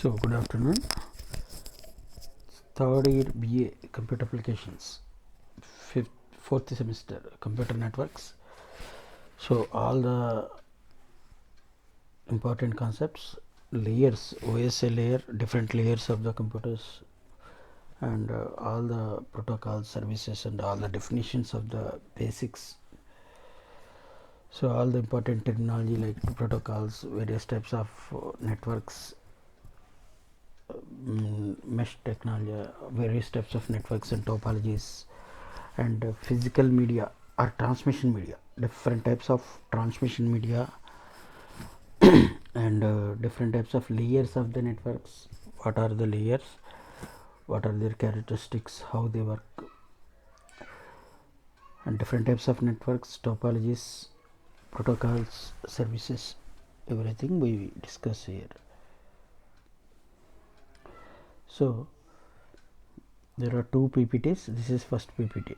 So, good afternoon. Third year BA Computer Applications, fourth semester Computer Networks. So, all the important concepts, layers, OSA layer, different layers of the computers, and all the protocols, services, and all the definitions of the basics. So, all the important terminology like protocols, various types of networks, mesh technology, various types of networks and topologies, and physical media or transmission media, different types of transmission media, and different types of layers of the networks. What are the layers? What are their characteristics? How they work? And different types of networks, topologies, protocols, services, everything we discuss here. So there are two PPTs. This is first PPT.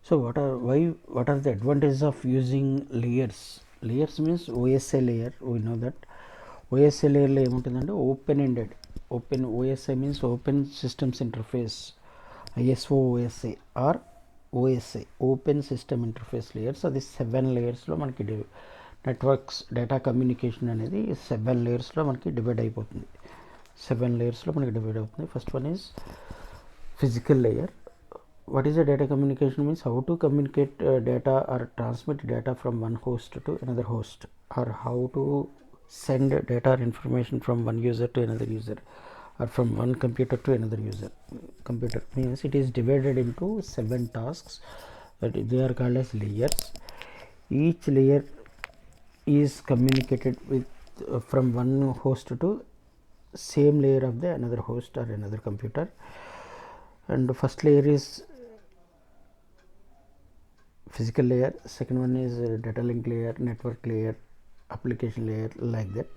So what are the advantages of using layers? Layers means OSA layer. We know that OSA layer lo emuntundante open ended. Open OSI means open systems interface. ISO OSA or OSA open system interface layers. So this 7 layers lo manaki networks data communication అనేది 7 layers లో మనకి divide అయిపోతుంది. 7 layers లో మనకి divide అవుతుంది. First one is physical layer. What is a data communication means how to communicate data or transmit data from one host to another host, or how to send data or information from one user to another user, or from one computer to another computer. Means it is divided into 7 tasks that they are called as layers. Each layer is communicated with from one host to same layer of the another host or another computer. And the first layer is physical layer, second one is data link layer, network layer, application layer, like that.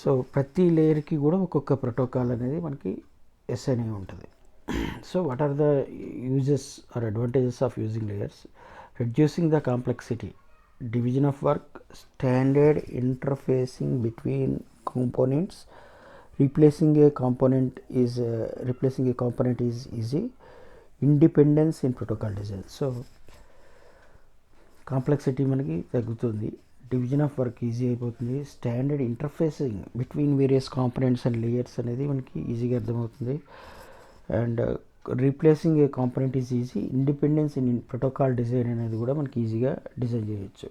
So ప్రతి లేయర్కి కూడా ఒక్కొక్క protocol అనేది మనకి ఎస్ఐన్ అయి ఉంటుంది. So what are the uses or advantages of using layers? Reducing the complexity, division of work, standard interfacing between components, replacing a component is easy, independence in protocol design. So complexity మనకి తగ్గుతుంది, division of work easy అయిపోతుంది, standard interfacing between various components and layers అనేది మనకి ఈజీగా అర్థమవుతుంది, and replacing a component is easy, independence in protocol design అనేది కూడా మనకి ఈజీగా డిజైన్ చేయొచ్చు.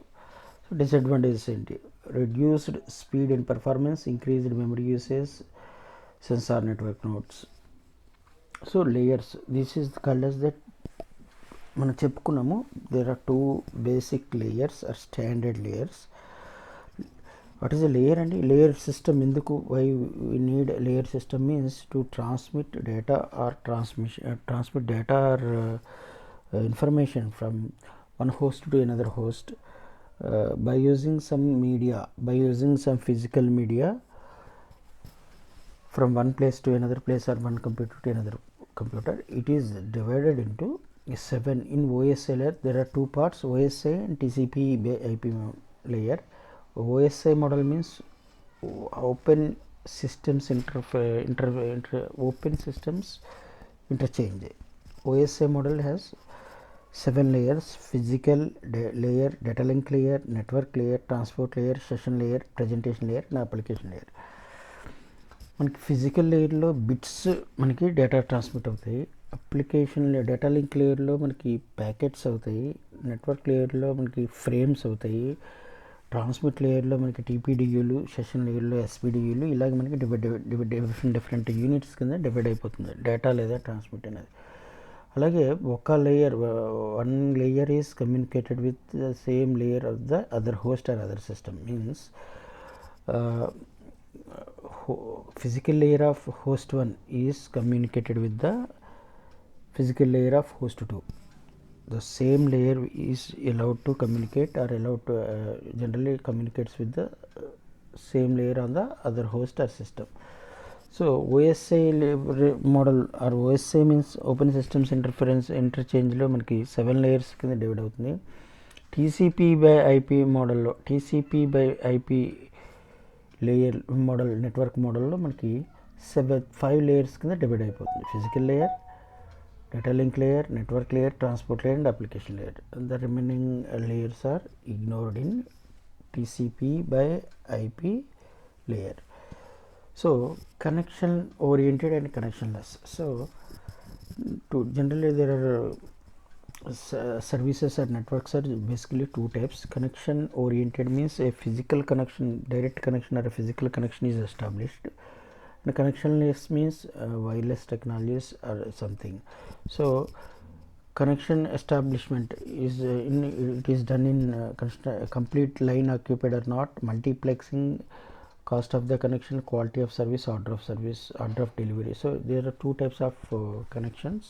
సో డిసడ్వాంటేజెస్ ఏంటి? Reduced speed and performance, increased memory usage, sensor network nodes. So layers, this is called as that మనం చెప్పుకున్నాము. There are 2 basic layers or standard layers. What is a layer అండి? Layer system ఎందుకు, why we need layer system means to transmit data or transmit data or information from one host to another host by using some media, by using some physical media from one place to another place or one computer to another computer. It is divided into 7. In OSA layer there are 2 parts, OSA and TCP IP layer. OSI model means open systems open systems interchange. OSI model has 7 layers: physical layer, data link layer, network layer, transport layer, session layer, presentation layer and application layer. మనకి physical లేయర్లో bits మనకి data transmit అవుతాయి, application data link లేయర్లో మనకి packets అవుతాయి, network లేయర్లో మనకి frames అవుతాయి, ట్రాన్స్మిట్ లేయర్లో మనకి టీపీడియూలు, సెషన్ లేయర్లో ఎస్పీడియూలు, ఇలాగ మనకి డిఫరెంట్ యూనిట్స్ కింద డివైడ్ అయిపోతుంది డేటా లేదా ట్రాన్స్మిట్ అనేది. అలాగే ఒక layer, one layer is communicated with the same layer of the other host or other system. Means physical layer of host 1 is communicated with the physical layer of host 2. The same layer is allowed to communicate or allowed to generally communicates with the same layer on the other host or system. So OSI model or OSI means open systems interchange లో మనకి 7 layers కింద divide అవుతుంది. TCP by IP మోడల్లో TCP by IP layer model network మోడల్లో మనకి 5 layers కింద divide అయిపోతుంది. Physical layer, data link layer, network layer, transport layer and application layer. The remaining layers are ignored in TCP by IP layer. So connection oriented and connectionless. So generally there are services or networks are basically two types. Connection oriented means a physical connection, direct connection or a physical connection is established. And connectionless means wireless technologies or something. So connection establishment is it is done in complete line occupied or not, multiplexing, cost of the connection, quality of service, order of service, order of delivery. So there are two types of connections: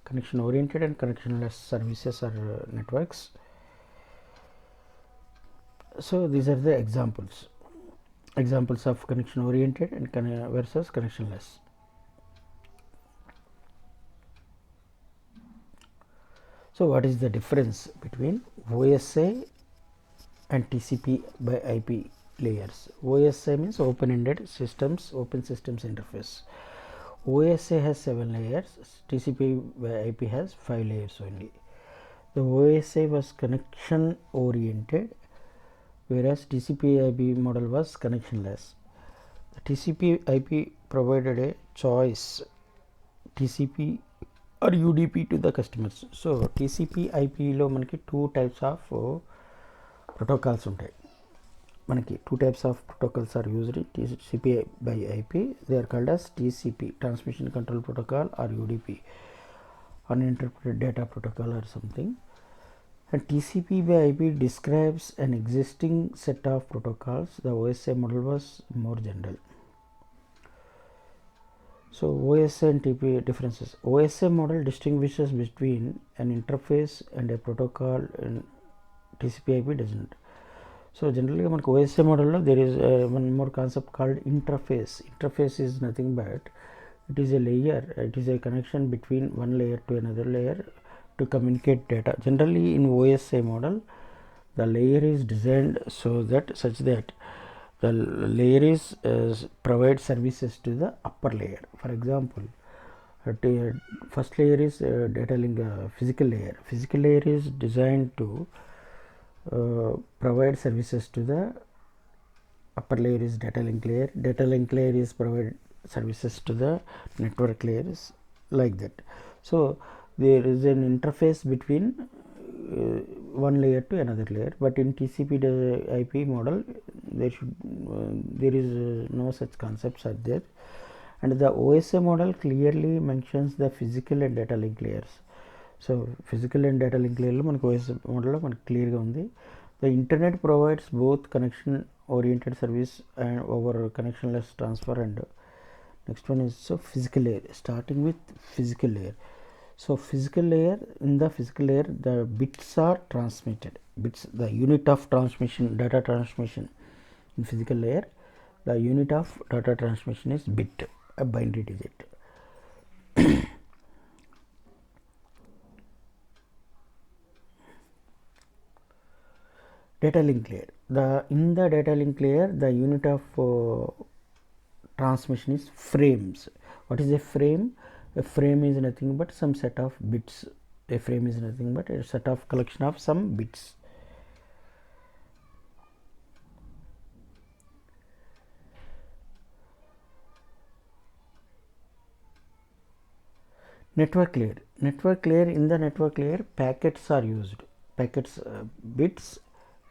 connection oriented and connectionless services or networks. So these are the examples of connection oriented and versus connectionless. So what is the difference between OSI and TCP by IP layers? OSI means open-ended systems, open systems interface. OSI has 7 layers, TCP by IP has 5 layers only. The OSI was connection oriented, whereas TCP IP model was connectionless. The TCP IP provided a choice, TCP or UDP to the customers. So TCP IP లో మనకి 2 types of protocols ఉంటాయి. మనకి 2 types of protocols are used in TCP by IP. They are called as TCP, transmission control protocol, or UDP, uninterpreted data protocol or something. And TCP by IP describes an existing set of protocols. The OSI model was more general. So OSI and TCP differences. OSI model distinguishes between an interface and a protocol, and TCP IP doesn't. So generally మనకు OSI model there is one more concept called interface. Interface is nothing but it is a layer, it is a connection between one layer to another layer to communicate data. Generally in OSI model the layer is designed such that the layer is provide services to the upper layer. For example, first layer is data link, physical layer. Physical layer is designed to provide services to the upper layer is data link layer. Data link layer is provide services to the network layers, like that. So there is an interface between one layer to another layer, but in TCP IP model there is no such concepts are there. And the OSI model clearly mentions the physical and data link layers. So physical and data link layer lo manaku OSI model lo manaku clear ga undi. The internet provides both connection oriented service and over connectionless transfer. And next one is physical layer, starting with physical layer. So physical layer, in the physical layer the bits are transmitted. Bits, the unit of transmission, data transmission in physical layer, the unit of data transmission is bit, a binary digit. Data link layer, in the data link layer the unit of transmission is frames. What is a frame? A frame is nothing but some set of bits. A frame is nothing but a set of collection of some bits. Network layer. Network layer, in the network layer packets are used. Packets, bits,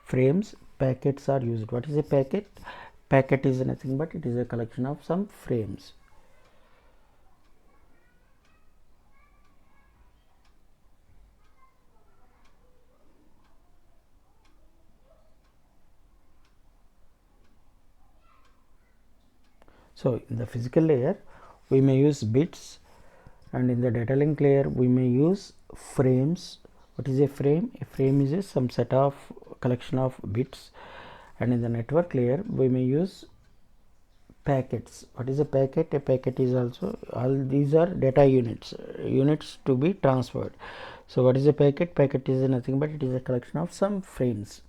frames, packets are used. What is a packet? Packet is nothing but it is a collection of some frames. So in the physical layer we may use bits, and in the data link layer we may use frames. What is a frame? A frame is some set of collection of bits. And in the network layer we may use packets. What is a packet? A packet is also, all these are data units, units to be transferred. So what is a packet? Packet is nothing but it is a collection of some frames.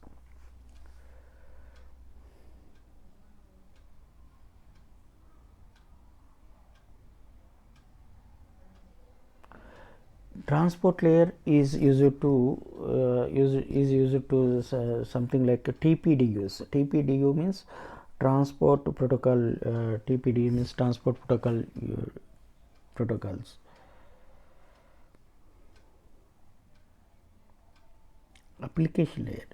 Transport layer is used to something like TPDUs. TPDU means transport protocol. TPDU means transport protocol protocols. Application layer.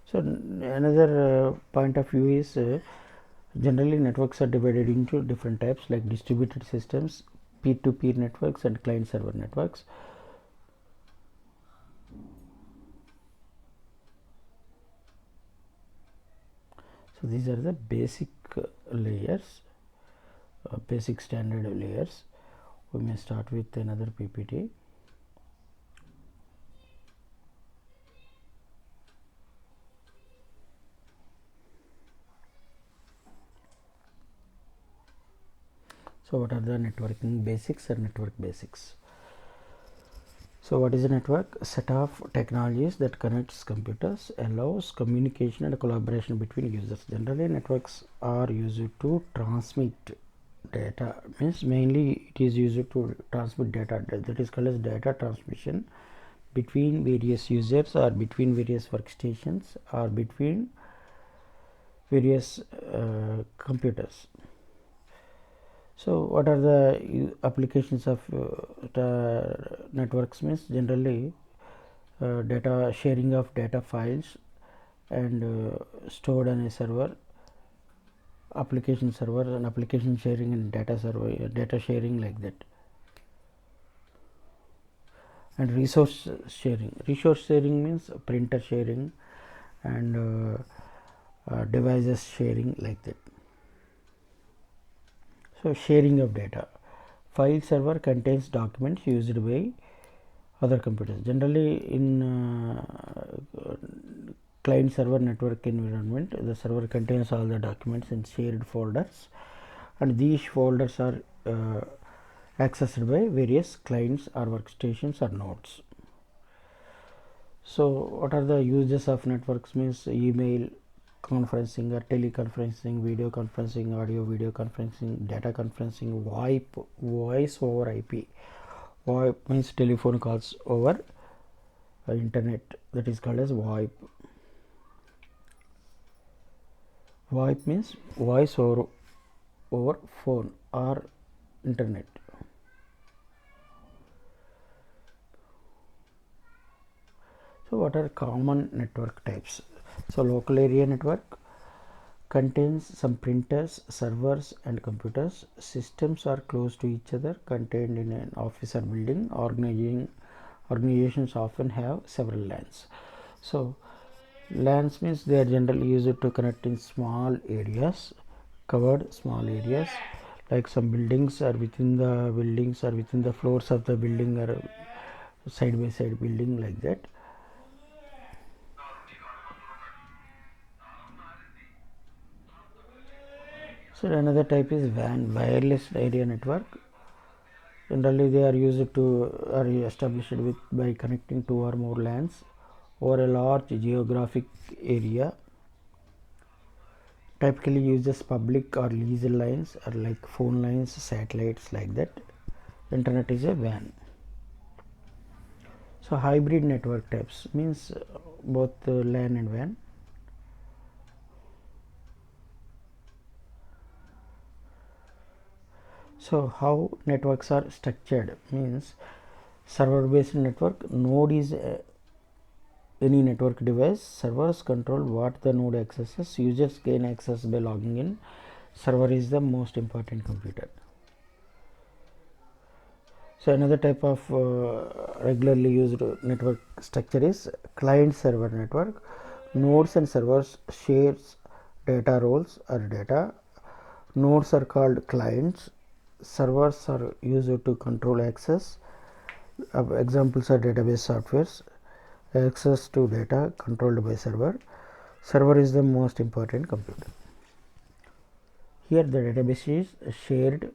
So another point of view is generally networks are divided into different types like distributed systems, peer-to-peer networks, and client-server networks. So these are the basic layers, basic standard layers. We may start with another PPT. So what are the networking basics or network basics? So what is a network? A set of technologies that connects computers, allows communication and collaboration between users. Generally networks are used to transmit data, means mainly it is used to transmit data, that is called as data transmission between various users or between various workstations or between various computers. So what are the applications of the networks? Means generally data sharing of data files and stored on a server, application server, and application sharing and data server, data sharing like that. And resource sharing means printer sharing and devices sharing like that. So sharing of data. File server contains documents used by other computers. Generally in client server network environment, the server contains all the documents in shared folders, and these folders are accessed by various clients or workstations or nodes. So what are the uses of networks? Means email, conferencing or teleconferencing, video conferencing, audio video conferencing, data conferencing, VoIP, voice over IP. VoIP means telephone calls over internet, that is called as VoIP. VoIP means voice over phone or internet. So what are common network types? So local area network contains some printers, servers and computers. Systems are close to each other, contained in an office or building. Organizations often have several LANs. So LANs means they are generally used to connect in small areas, covered small areas, like some buildings are within the buildings or within the floors of the building or side by side building like that. So another type is WAN, wireless area network. Generally they are used to are established with by connecting two or more LANs over a large geographic area. Typically uses public or leased lines or like phone lines, satellites like that. Internet is a WAN. So hybrid network types means both LAN and WAN. So how networks are structured means server based network. Node is any network device. Servers control what the node accesses. Users gain access by logging in. Server is the most important computer. So another type of regularly used network structure is client server network. Nodes and servers shares data roles or data. Nodes are called clients. servers are used to control access. Examples are database softwares. Access to data controlled by server. Server is the most important computer. Here the database is shared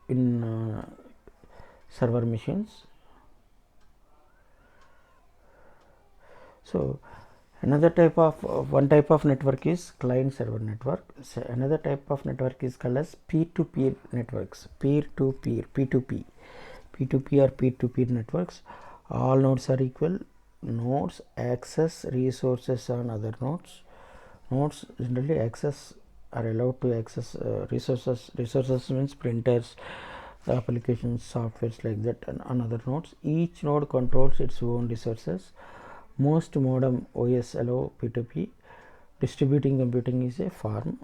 in server machines. So another type of one type of network is client server network. So another type of network is called as peer-to-peer networks. Peer-to-peer, P2P, P2P or peer-to-peer networks. All nodes are equal. Nodes access resources on other nodes. Nodes generally are allowed to access resources. Resources means printers, applications, softwares like that, and on other nodes. Each node controls its own resources. Most modern OS allow P2P. Distributing computing is a form.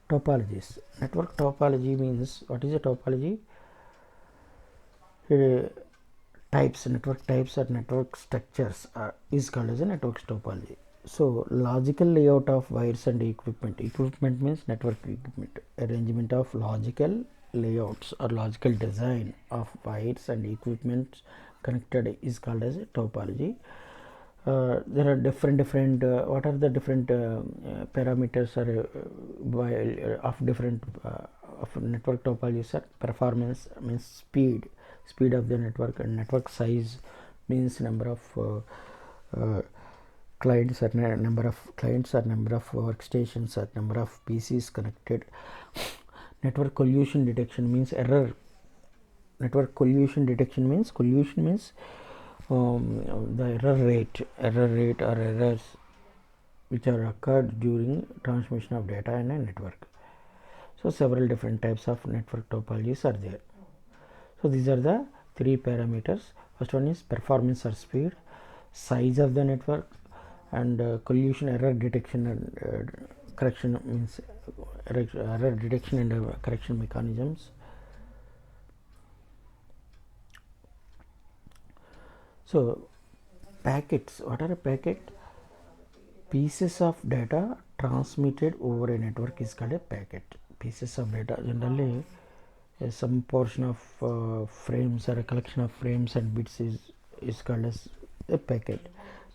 Topologies. Network topology means, what is a topology? Types, network types or network structures is called as a network topology. So logical layout of wires and equipment. Equipment means network equipment. Arrangement of logical layouts or logical design of wires and equipment connected is called as a topology. There are different what are the different parameters or of different of network topologies are performance means speed of the network, and network size means number of clients or number of workstations or number of PCs connected. Network collision detection means error. Network collision detection means the error rate or errors which are occurred during transmission of data in a network. So several different types of network topologies are there. So these are the three parameters. First one is performance or speed, size of the network, and collision error detection and correction means error detection and correction mechanisms. So packets, what are a packet? Pieces of data transmitted over a network is called a packet. Pieces of data, generally some portion of frames or a collection of frames and bits is called as a packet.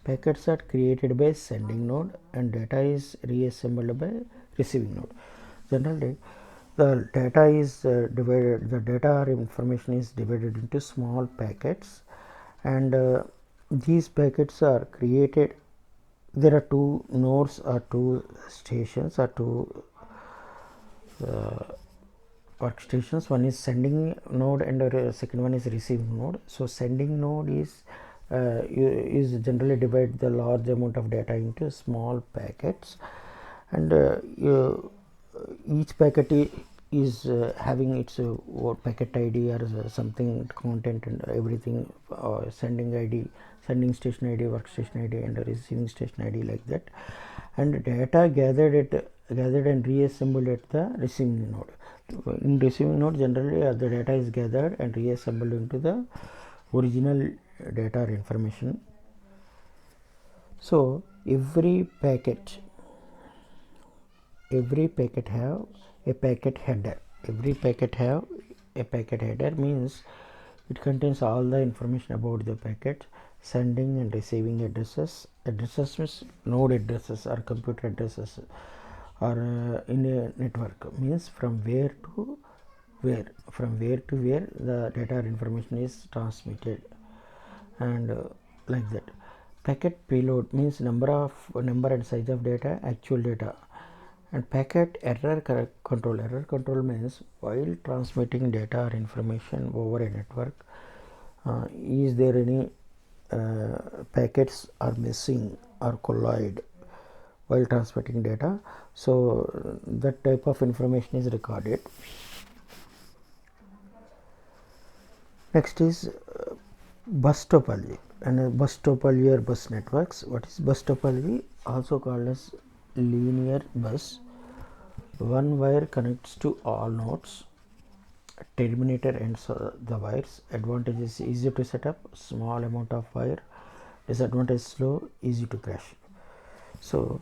Packets are created by sending node and data is reassembled by receiving node. Generally the data is divided, the data or information is divided into small packets, and these packets are created. There are two nodes or two stations or two workstations. One is sending node and the second one is receiving node. So sending node is generally divide the large amount of data into small packets, and each packet is having its packet ID or something, content and everything, sending ID, sending station ID, workstation ID, and receiving station ID, like that. And data gathered and reassembled at the receiving node. In receiving node, generally the data is gathered and reassembled into the original data or information. So every packet have a packet header. Every packet have a packet header means it contains all the information about the packet, sending and receiving addresses. Addresses means node addresses or computer addresses, or in a network means from where to where the data or information is transmitted, and like that. Packet payload means number and size of data, actual data. And packet error control. Error control means while transmitting data or information over a network, is there any packets are missing or collide while transmitting data? So that type of information is recorded. Next is bus topology. And bus topology or bus networks. What is bus topology? Also called as linear bus. One wire connects to all nodes. Terminator ends the wires. Advantage is easy to set up, small amount of wire. Disadvantage slow, easy to crash. So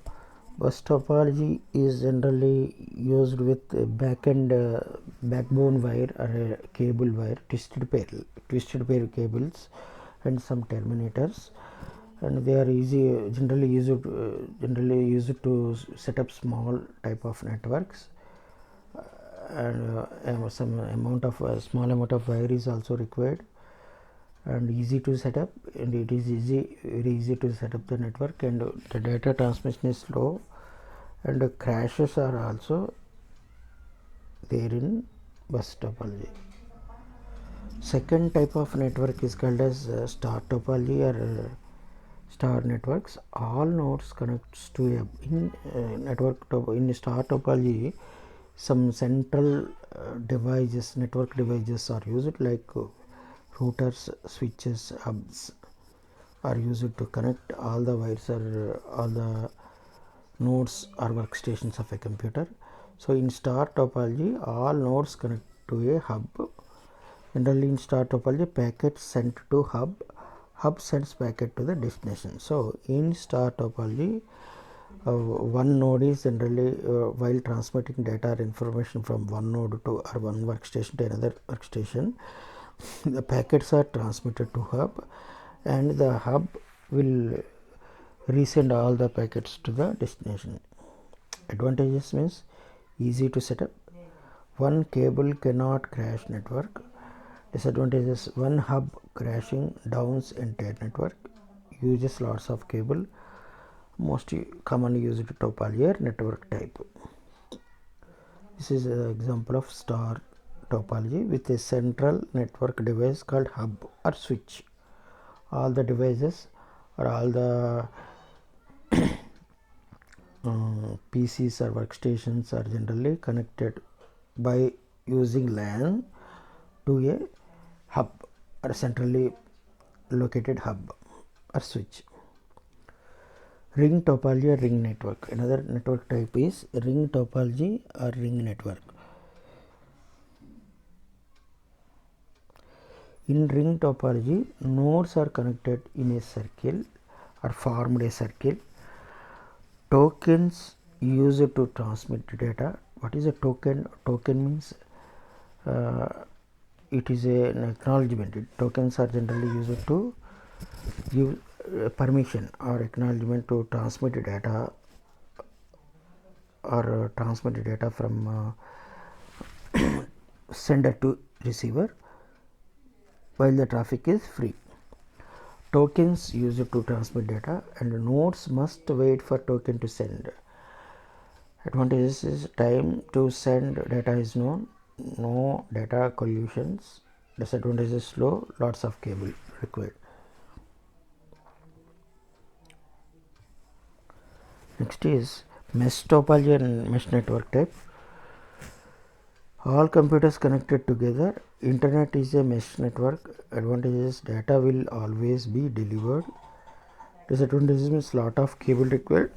Bus topology is generally used with backbone wire or a cable wire, twisted pair cables, and some terminators, and they are generally used to set up small type of networks, and some amount of small amount of wire is also required, and easy to set up, and it is very easy to set up the network, and the data transmission is slow, and the crashes are also there in bus topology. Second type of network is called as star topology or star networks. All nodes connects to a in star topology. Some central network devices are used, like routers, switches, hubs are used to connect all the wires or all the nodes or workstations of a computer. So in star topology, all nodes connect to a hub. Generally in star topology, packets sent to hub sends packet to the destination. So in star topology, one node is generally while transmitting data or information from one node to or one workstation to another workstation, the packets are transmitted to hub, and the hub will resend all the packets to the destination. Advantages means easy to set up, one cable cannot crash network. Disadvantages: one hub crashing downs entire network, uses lots of cable, most commonly used topology or network type. This is an example of star topology with a central network device called hub or switch. All the devices or all the PCs or workstations are generally connected by using LAN to a hub or centrally located hub or switch. Ring topology or ring network. Another network type is ring topology or ring network. In ring topology, nodes are connected in a circle or formed a circle. Tokens used to transmit data. What is a token? Token means it is an acknowledgement. Tokens are generally used to give permission or acknowledgement to transmit data or transmit data from sender to receiver while the traffic is free. Tokens used to transmit data, and nodes must wait for token to send. Advantages is time to send data is known, no data collisions. Disadvantages: slow, lots of cable required. Next is mesh topology and mesh network type. All computers connected together. Internet is a mesh network. Advantages: data will always be delivered. Disadvantages means lot of cable required,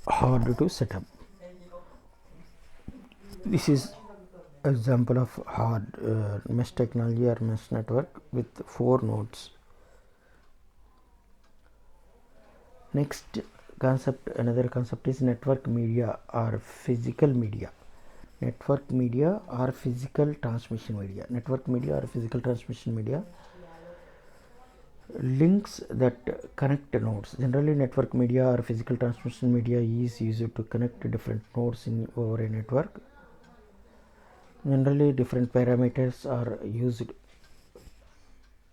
hard to set up. This is example of hard mesh technology or mesh network with 4 nodes. Next concept, another concept is network media or physical media. Network media or physical transmission media. Network media or physical transmission media, links that connect nodes. Generally, network media or physical transmission media is used to connect different nodes over a network. Generally, different parameters are used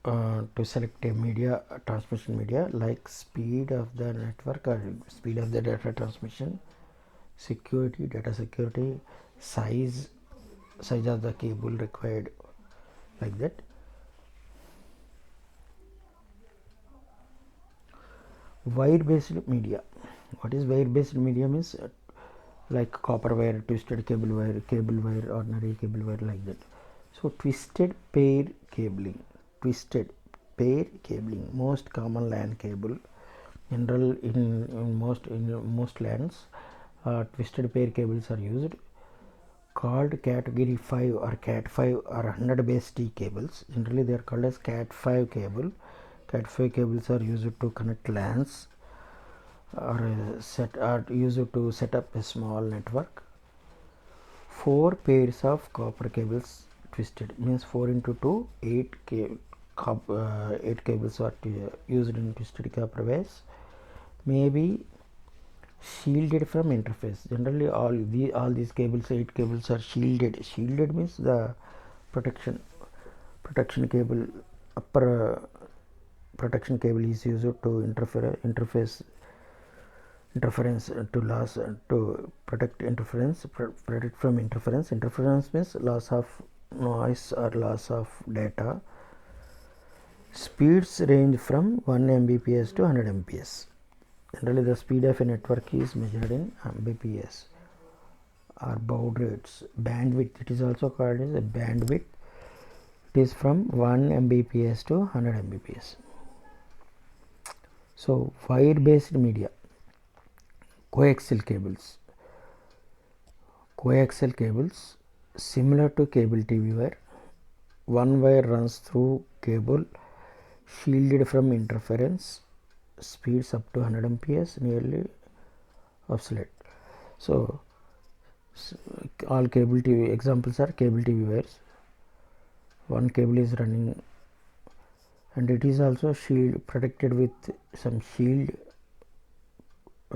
to select a media, transmission media, like speed of the network or speed of the data transmission, security, data security, size of the cable required, like that. Wire based media. What is wire based media means like copper wire, twisted cable wire, ordinary cable wire, like that. So twisted pair cabling, most common LAN cable. General in most LANs, twisted pair cables are used, called category 5 or cat 5 or 100 base T cables. Generally they are called as cat 5 cable. Cat 5 cables are used to connect LANs are used to set up a small network. 4 pairs of copper cables twisted, means 4 into 2, 8 cables are used in twisted copper wires, may be shielded from interface. Generally all these cables, 8 cables, are shielded. Shielded means the protection cable, upper protection cable is used to interference to loss to protect protect from interference. Interference means loss of noise or loss of data. Speeds range from 1 Mbps to 100 Mbps. Generally the speed of a network is measured in Mbps or baud rates. Bandwidth, it is also called as a bandwidth. It is from 1 Mbps to 100 Mbps. So wire based media, coaxial cables. Coaxial cables similar to cable TV wire. One wire runs through cable, shielded from interference. Speeds up to 100 Mbps, nearly obsolete. So all cable TV examples are cable TV wires. One cable is running, and it is also protected with some shield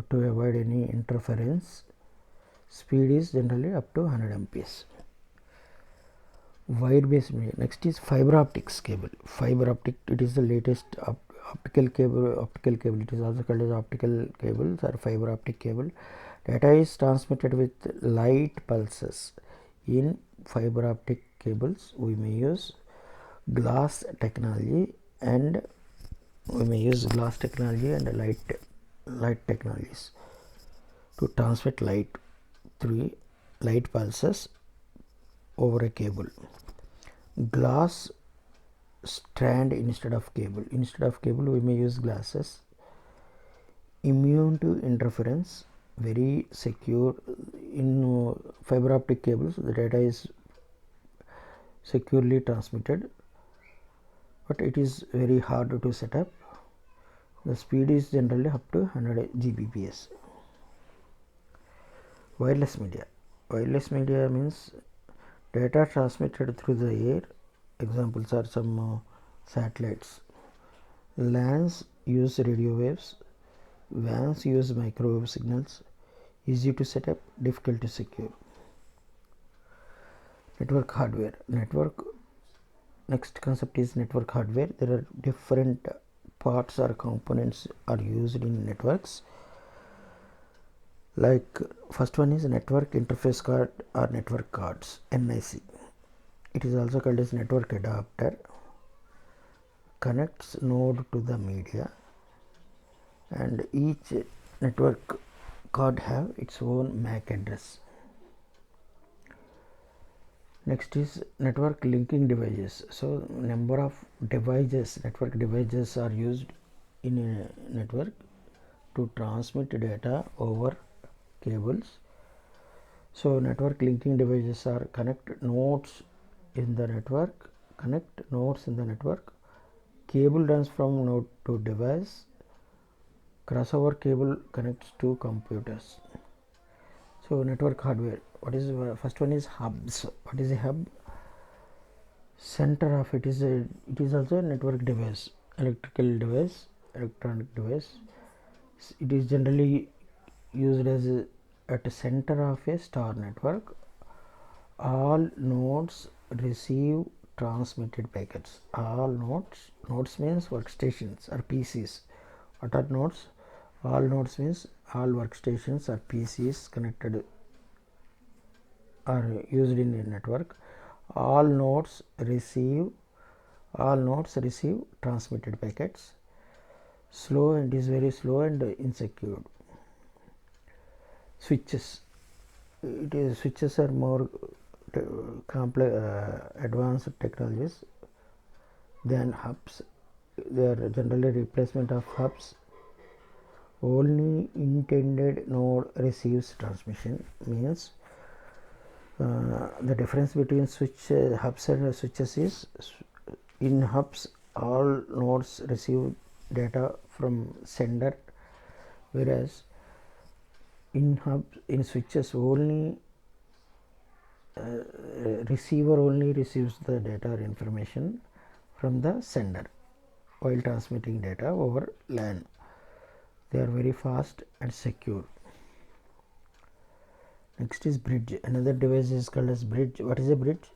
to avoid any interference. Speed is generally up to 100 Mbps. Wire based media. Next is fiber optics cable. Fiber optic, it is the latest optical cable. It is also called as optical cables or fiber optic cable. Data is transmitted with light pulses. In fiber optic cables we may use glass technology and light technologies to transmit light through light pulses over a cable. Glass strand instead of cable. Instead of cable we may use glasses. Immune to interference, very secure. In fiber optic cables the data is securely transmitted, but it is very hard to set up. The speed is generally up to 100 Gbps. Wireless media. Wireless media means data transmitted through the air. Examples are some satellites. LANs use radio waves. WANs use microwave signals. Easy to set up, difficult to secure. Network hardware. Next concept is network hardware. There are different parts or components are used in networks. Like first one is network interface card or network cards, NIC. It is also called as network adapter. Connects node to the media, and each network card have its own MAC address. Next is network linking devices. So number of network devices are used in a network to transmit data over cables. So network linking devices are connect nodes in the network. Cable runs from node to device. Crossover cable connects to computers. So network hardware. What is first one is hubs. What is a hub? Center of it is also a network device, electronic device. It is generally used as at the center of a star network. All nodes receive transmitted packets. All nodes means workstations or PCs. What are nodes? All nodes means all workstations or PCs connected are used in a network. All nodes receive transmitted packets. Slow, and is very slow and insecure. Switches. Switches are more complex, advanced technologies than hubs. They are generally replacement of hubs. Only intended node receives transmission, means the difference between hubs and switches is, in hubs all nodes receive data from sender whereas in switches only receiver only receives the data or information from the sender while transmitting data over LAN. They are very fast and secure. Next is bridge. Another device is called as bridge. What is a bridge?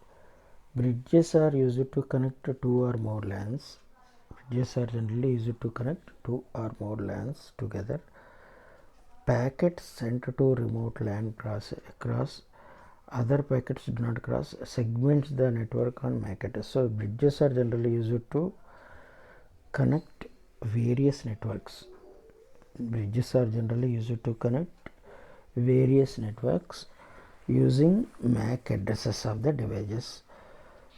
Bridges are used to connect two or more LANs. Bridges are generally used to connect two or more LANs together. Packets sent to remote LAN across. Other packets do not cross. Segments the network on MAC address. So bridges are generally used to connect various networks. Bridges are generally used to connect various networks using MAC addresses of the devices.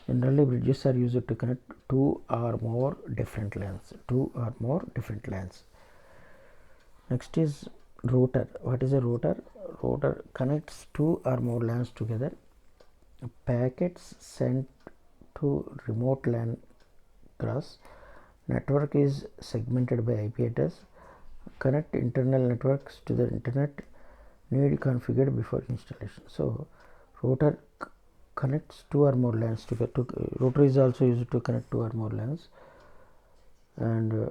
Generally, bridges are used to connect two or more different LANs. Next is router. What is a router? Router connects two or more LANs together. Packets sent to remote LAN cross. Network is segmented by IP address. Connect internal networks to the internet. Need configured before installation. So router connects two or more LANs together. Router is also used to connect two or more LANs, and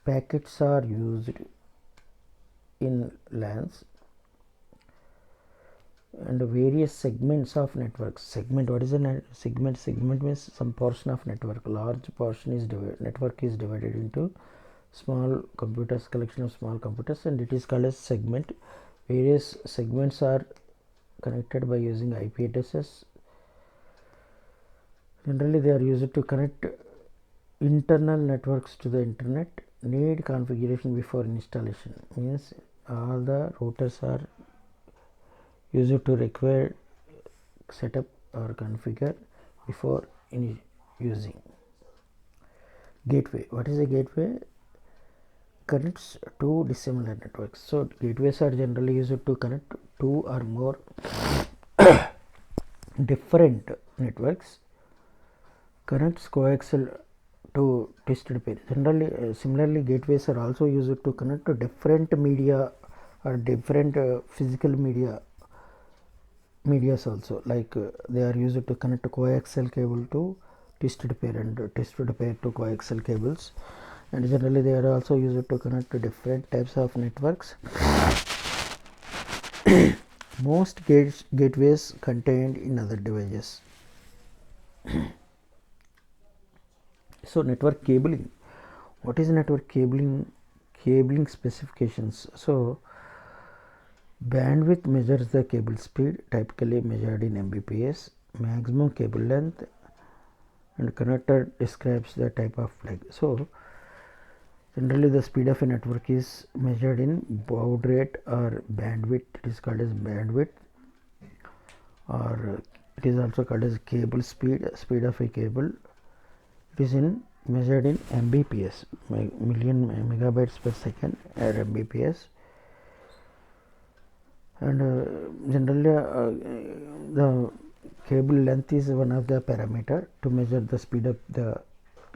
packets are used in LANs and various segments of networks. Segment. What is a segment? Segment means some portion of network. Large portion is network is divided into small computers, collection of small computers, and it is called as segment. Various segments are connected by using IP addresses. Generally, they are used to connect internal networks to the internet. Need configuration before installation means all the routers are used to require setup or configure before using. Gateway. What is a gateway? Connects two dissimilar networks. So gateways are generally used to connect two or more different networks. Connects coaxial to twisted pair. Generally, similarly, gateways are also used to connect to different media or different physical medias also. Like they are used to connect coaxial cable to twisted pair and twisted pair to coaxial cables. And generally, they are also used to connect to different types of networks. Most gateways contained in other devices. So network cabling. What is network cabling? Cabling specifications. So bandwidth measures the cable speed, typically measured in Mbps. Maximum cable length, and connector describes the type of leg. So generally the speed of a network is measured in baud rate or bandwidth. It is called as bandwidth, or it is also called as cable speed, speed of a cable. It is measured in Mbps, million megabytes per second, or Mbps. And generally the cable length is one of the parameter to measure the speed of the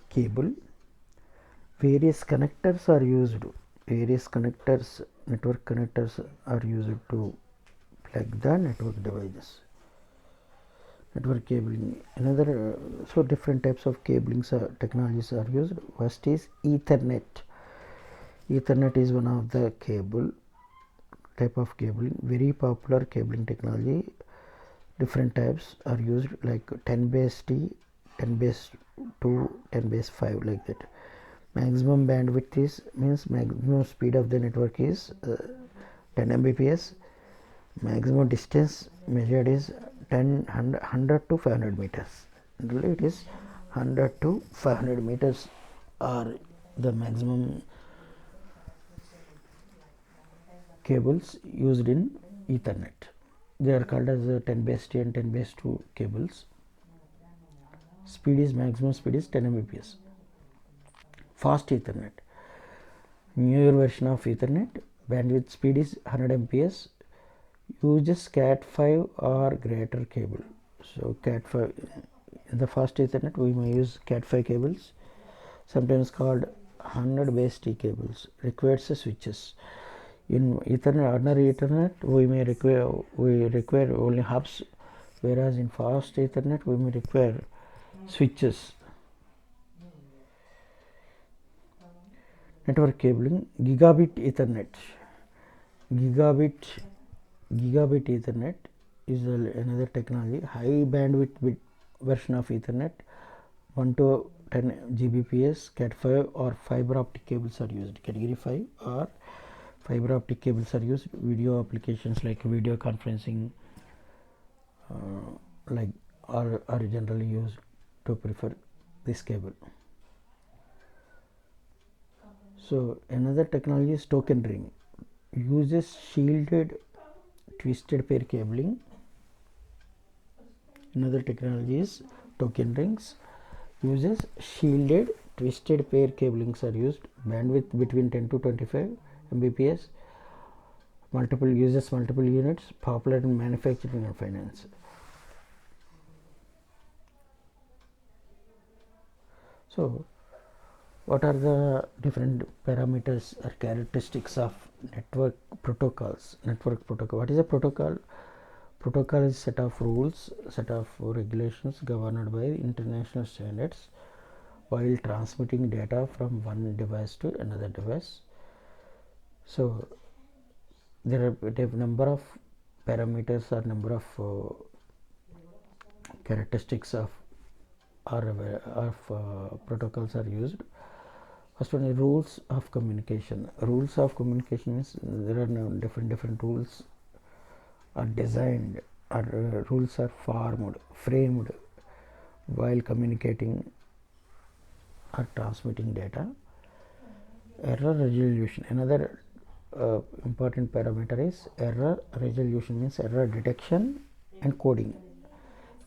cable. Various connectors are used. Network connectors are used to plug the network devices. Network cabling. Another so different types of cablings technologies are used. First is Ethernet. Ethernet is one of the type of cabling, very popular cabling technology. Different types are used, like 10 base T, 10 base 2, 10 base 5, like that. Maximum bandwidth is means maximum speed of the network is 10 Mbps. Maximum distance measured is 100 to 500 meters. Really, it is 100 to 500 meters are the maximum cables used in Ethernet. They are called as 10 base T and 10 base 2 cables. Maximum speed is 10 Mbps. Fast Ethernet. Newer version of Ethernet. Bandwidth speed is 100 Mbps. Uses Cat5 or greater cable. So Cat5 in the fast Ethernet we may use Cat5 cables, sometimes called 100 base T cables. Requires switches. In Ethernet, ordinary Ethernet, we require only hubs, whereas in fast Ethernet we may require switches. Network cabling, gigabit Ethernet. Gigabit Ethernet is another technology, high bandwidth version of Ethernet, 1 to 10 Gbps, Cat 5 or fiber optic cables are used. Category 5 or fiber optic cables are used. Video applications like video conferencing like are generally used to prefer this cable. So another technology is token ring, uses shielded twisted pair cabling. Another technology is token rings, uses shielded twisted pair cablings are used, bandwidth between 10 to 25 Mbps, multiple units, popular in manufacturing and finance. So what are the different parameters or characteristics of network protocols? Network protocol, what is a protocol? Protocol is set of rules, set of regulations governed by international standards while transmitting data from one device to another device. So there are a number of parameters or number of characteristics of protocols are used. First one is rules of communication. Rules of communication means there are no different rules are designed or rules are framed while communicating or transmitting data. Error resolution, another important parameter is error resolution, means error detection and coding.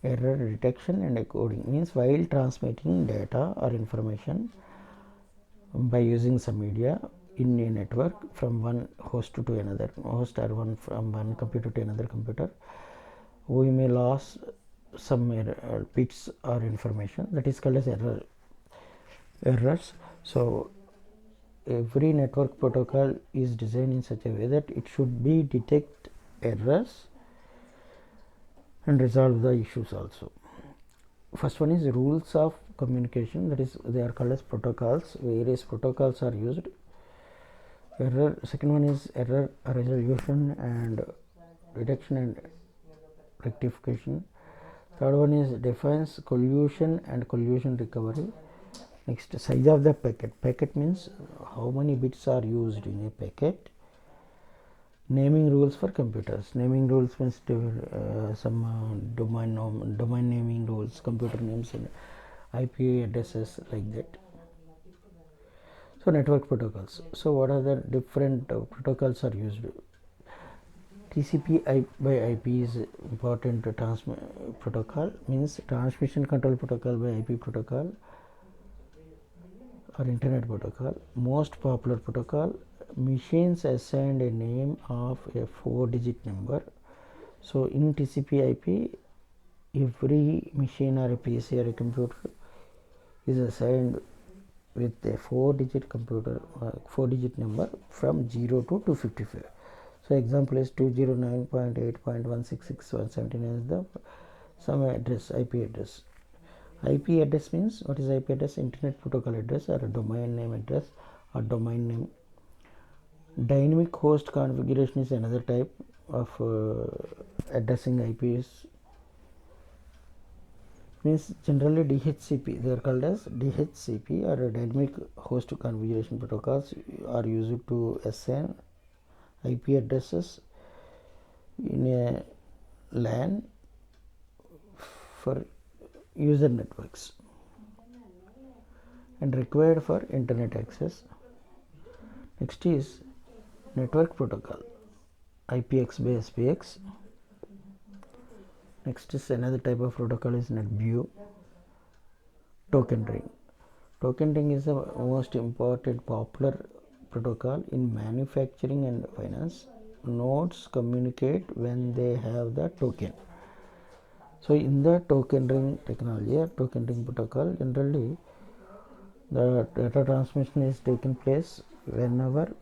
Error detection and coding means while transmitting data or information by using some media in a network from one host to another host or from one computer to another computer, we may lose some bits or information, that is called as errors. So every network protocol is designed in such a way that it should be detect errors and resolve the issues also. First one is rules of communication, that is they are called as protocols. Various protocols are used. Second one is error resolution and detection and rectification. Third one is defines collusion and collusion recovery. Next, size of the packet. Packet means how many bits are used in a packet. Naming rules for computers. Naming rules means some domain naming rules, computer names and IP addresses like that. So network protocols. So what are the different protocols are used? TCP by IP is important protocol, means transmission control protocol by IP protocol or internet protocol. Most popular protocol, machines assigned a name of a 4-digit number. So in TCP IP, every machine or a PC or a computer is assigned with a 4-digit number from 0 to 255. So example is 209.8.166.179 is the some address, IP address. IP address means, what is IP address? Internet protocol address or a domain name address or domain name. Dynamic host configuration is another type of addressing IPs, means generally DHCP, they are called as DHCP or dynamic host configuration protocols are used to assign IP addresses in a LAN for user networks and required for internet access. Next is network protocol, IPX by SPX. Next is another type of protocol is NetBEW. Token ring. Token ring is the most important popular protocol in manufacturing and finance. Nodes communicate when they have the token. So in the token ring technology or token ring protocol, generally the data transmission is taking place whenever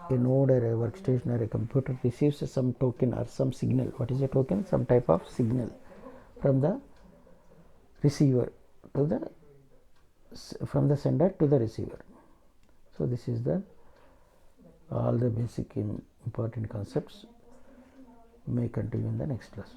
a node or a workstation or a computer receives some token or some signal. What is a token? Some type of signal from the receiver to the from the sender to the receiver. So this is the all the basic important concepts. May continue in the next class.